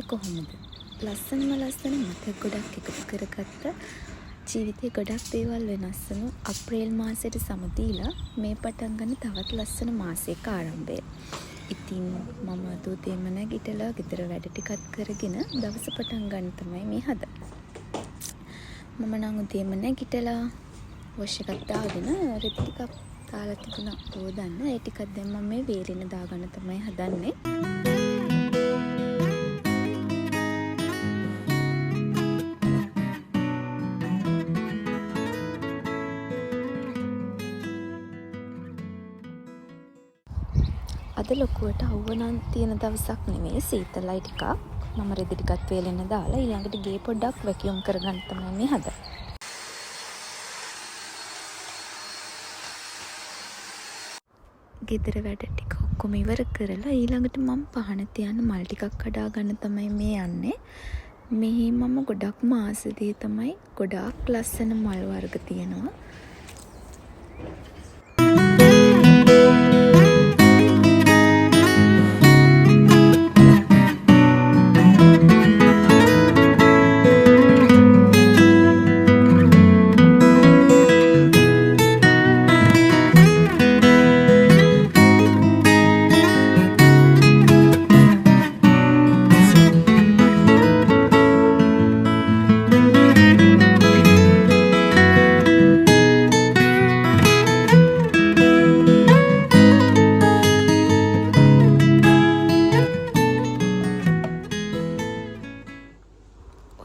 කොහොමද? ලස්සන මතක ගොඩක් එකතු කරගත්ත ජීවිතේ ගොඩක් දේවල් වෙනස් වුණු අප්‍රේල් මාසෙට සමදීලා මේ පටන් ගන්න තවත් ලස්සන මාසයක ආරම්භය. ඉතින් මම දුතේම නැගිටලා ගෙදර වැඩ ටිකක් කරගෙන දවස පටන් ගන්න තමයි මේ හදන්නේ. මම නම් උදේම නැගිටලා වොෂ් එකක් දාගෙන රෙදි ටිකක් දාලා තිබුණා හොදන්න. ඒ ටිකක් දැන් මම මේ වේලෙන දාගන්න තමයි හදන්නේ. අද ලොකුවට අවුවනම් තියෙන දවසක් නෙමෙයි, සීතලයි ටිකක්. මම රෙදි ටිකක් වේලෙන්න දාලා ඊළඟට ගේ පොඩ්ඩක් වැකියුම් කරගන්න තමයි මේ හදන්නේ. ගෙදර වැඩ ටික ඔක්කොම ඉවර කරලා ඊළඟට මම පහන තියන්න මල් ටිකක් කඩා ගන්න තමයි මේ යන්නේ. මෙහි මම ගොඩක් මාසෙදී තමයි ගොඩාක් ලස්සන මල් වර්ග තියෙනවා.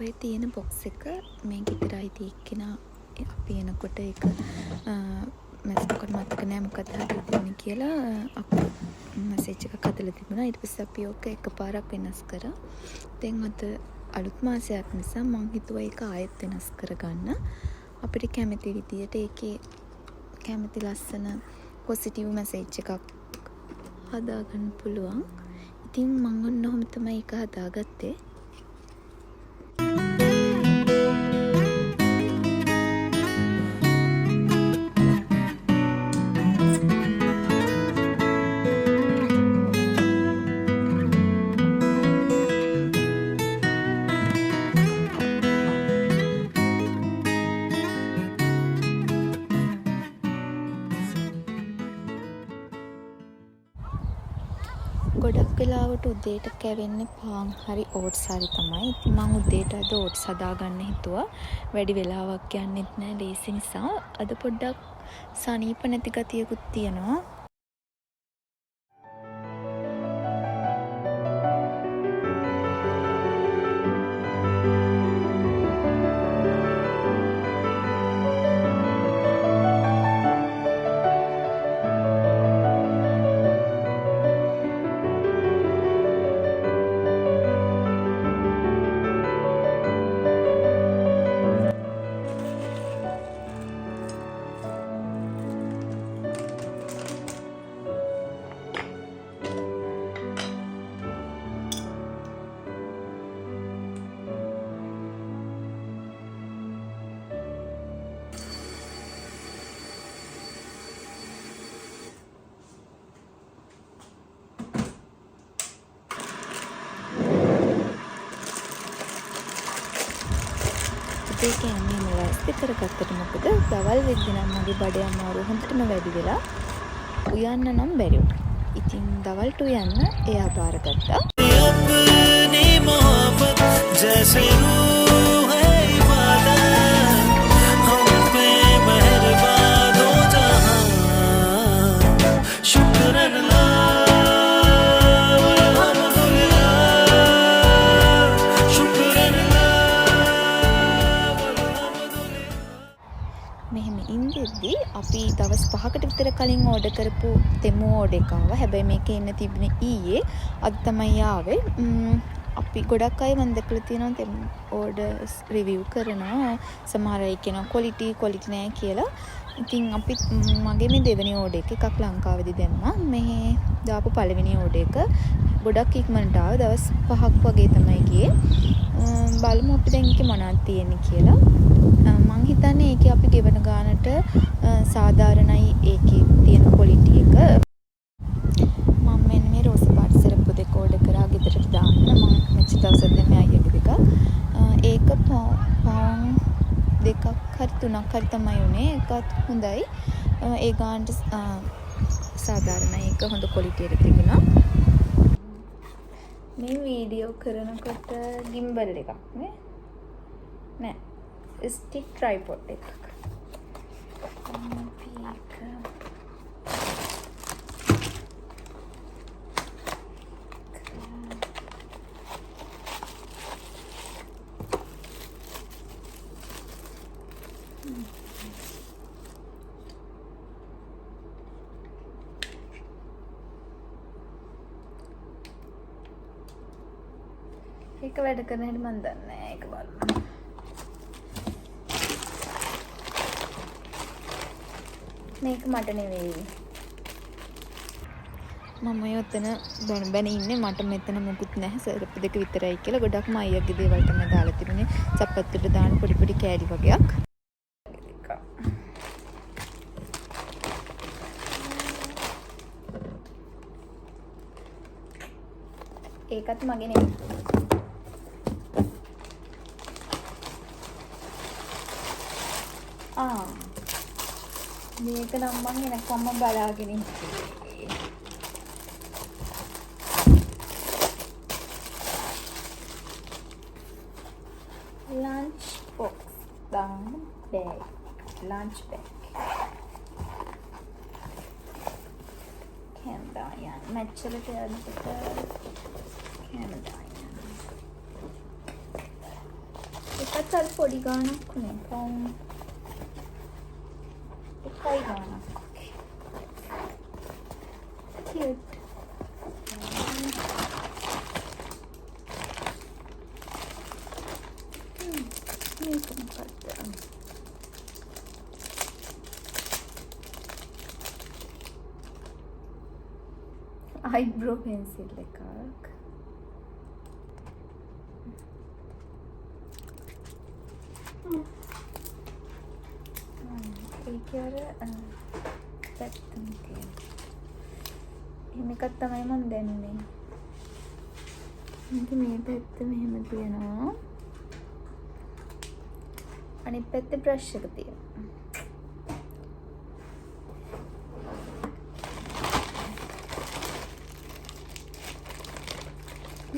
ඔය තියෙන බොක්ස් එක මේ ගෙදර අයිති එක්කෙනා අපි එනකොට ඒක මට මතක නෑ මොකක්ද හරි තියෙන්නේ කියලා අපි මැසේජ් එකක් හදලා තිබුණා. ඊට පස්සේ අපි ඕක එකපාරක් වෙනස් කරා. දැන් අද අලුත් මාසයක් නිසා මං හිතුවා ඒක ආයෙත් වෙනස් කරගන්න. අපිට කැමති විදියට ඒකේ කැමති ලස්සන පොසිටිව් මැසේජ් එකක් හදාගන්න පුළුවන්. ඉතින් මං ඔන්න ඔහොම තමයි ඒක හදාගත්තේ. ගොඩක් වෙලාවට උදේට කැවෙන්නේ පාන් හරි ඕට්ස් හරි තමයි. ඉතින් මම උදේට අද ඕට්ස් හදාගන්න හිතුවා. වැඩි වෙලාවක් යන්නෙත් නෑ, ලේසි නිසා. අද පොඩ්ඩක් සනීප නැති ගතියකුත් තියෙනවා. ඒ කියන්නේ මොලස්ති කරගත්තට මොකද දවල් වෙද්දි නම් මගේ බඩේ අමාරුව හොඳටම වැඩි වෙලා උයන්න නම් බැරි වුණා. ඉතින් දවල්ට උයන්න එයා බාරගත්තා. අපි දවස් 5කට විතර කලින් ඕඩර් කරපු තෙමු ඕඩර් එක ආවා. හැබැයි මේකේ ඉන්න තිබුණේ ඊයේ. අද තමයි ආවේ. අපි ගොඩක් අය මම දැකලා තියෙනවා තෙමු ඕඩර්ස් රිවිව් කරනවා. සමහර අය කියනවා ක්වොලිටි නෑ කියලා. ඉතින් අපි මගේ මේ දෙවෙනි ඕඩර් එකක් ලංකාවේදී දැම්මා. මේ දාපු පළවෙනි ඕඩර් එක ගොඩක් ඉක්මනට ආවා. දවස් 5ක් වගේ තමයි ගියේ. බලමු අපි දැන් ඒකේ මොනවද තියෙන්නේ කියලා. මං හිතන්නේ ඒකේ අපි ගෙවන ගානට සාධාරණයි ඒකේ තියෙන ක්වොලිටි එක. මම මෙන්න මේ රෝස් පාට සරප්පු දෙක ඕඩර් කරා ගෙදරට දාන්න. මම මෙච්චර දවසක් ආකාර තමයි උනේ. ඒකත් හොඳයි. ඒ ගානට සාධාරණයි. ඒක හොඳ ක්වොලිටි එකක් තිබුණා. මේ වීඩියෝ කරනකොට ගිම්බල් එකක් නේ. නෑ. ස්ටික් ට්‍රයිපොඩ් එකක්. ඒක වැඩ කරන හැටි මන් දන්නේ නැහැ. ඒක බලන්න. මේක මට නෙවෙයි. මම යොතන බැන ඉන්නේ මට මෙතන මොකුත් නැහැ. සරප්පු දෙක විතරයි කියලා. ගොඩක්ම අයියගේ දේවල් තමයි දාලා තිබුණේ. සපත්තුට දාන පොඩි පොඩි කෑලි වගේක්. ඒකත් මගේ නෙවෙයි. මේක නම් මම එනකම්ම බලාගෙන ඉන්නේ. ලන්ච් බොක්ස් දාන බෑග්. Lunch bag. කැමරා යන මැච්චලට යනකොට කැමරා යන. ඒකත් අර පොඩි ගානක් නේ. එකයි ගානක්. Cute. මේක මොකක්ද? eyebrow pencil එකක්. ඒක අර පැත්තම තියෙන. එහෙම එකක් තමයි මම දැන්නේ. මේක මේ පැත්ත මෙහෙම තියෙනවා. අනිත් පැත්තේ බ්‍රෂ් එක තියෙනවා.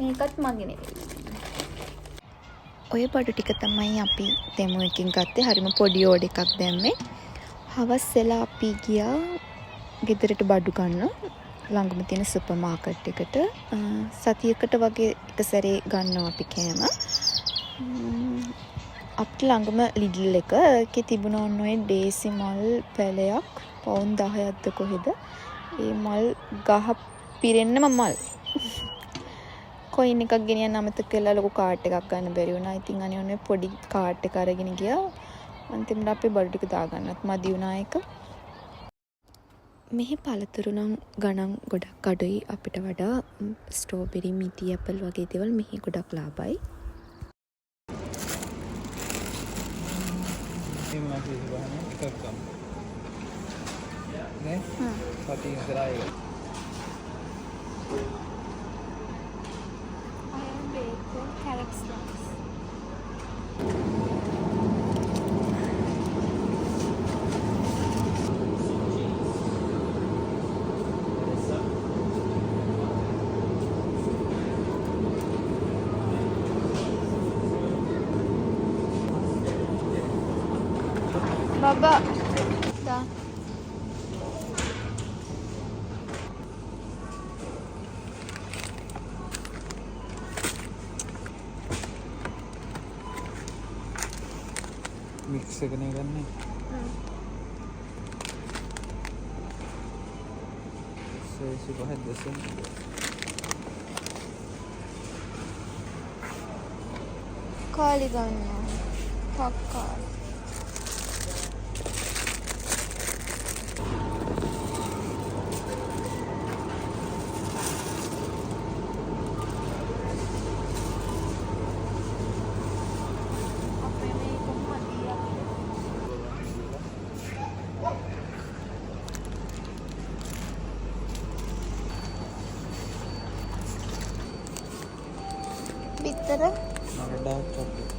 මේකත් මගේ නෙවෙයි. ඔය බඩු ටික තමයි අපි තෙමු එකකින් ගත්තේ. හරිම පොඩි ඕඩ් එකක් දැම්මේ. හවස් වෙලා අපි ගියා ගෙදරට බඩු ගන්න. ළඟම තියෙන සුපර් මාකට් එකට. සතියකට වගේ එක සැරේ ගන්නවා අපි කෑම. අපිට ළඟම ලිඩල් එක. ඒකේ තිබුණා ඔය ඩේසි මල් පැලයක් පවුන් 10ක්ද කොහෙද. ඒ මල් ගහ පිරෙන්නම මල්. කොයින් එකක් ගෙනියන්න අමතක කළා. ලොකු කාට් එකක් ගන්න බැරි වුණා. ඉතින් අනේ ඔන්නේ පොඩි කාට් එක අරගෙන ගියා. අන්තිමට අපේ බඩු ටික දාගන්නත් මදි වුණා ඒක. මෙහි පළතුරු නම් ගණන් ගොඩක් අඩුයි අපිට වඩා. ස්ට්‍රෝබෙරි, මිටි, ඇපල් වගේ දේවල් මෙහි ගොඩක් ලාභයි. මේ මාසේ ගන්න එකක් ගන්න. නේ? සතිය ඉස්සරහා ඒක. Carrot slice. Baba, dah. Mix එකනේ ගන්නේ. සේසි පහක් දැසෙන්. කාලි ගන්නවා. පක්කා. bitter dark chocolate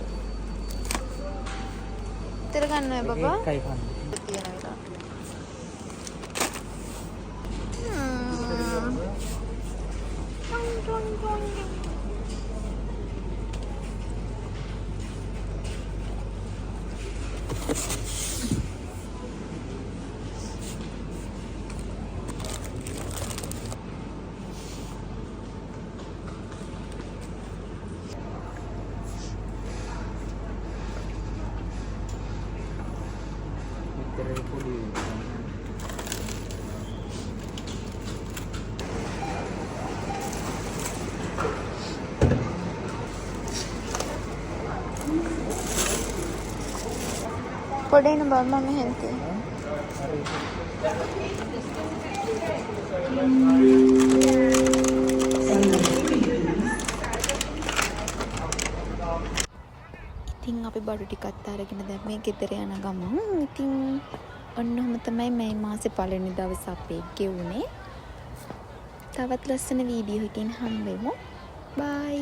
විතර ගන්නවද බබා? එකයි කන්නේ. තියෙන විතර. විතරේ පොඩි. පොඩේන බබා මම හෙන්තේ. ඉතින් අපි බඩු ටිකත් අරගෙන දැන් මේ ගෙදර යන ගමන් ඉතින් ඔන්නෝම තමයි මේ මාසේ පළවෙනි දවස් අපේ ගෙවුනේ. තවත් ලස්සන වීඩියෝ එකකින් හම්බෙමු. බයි.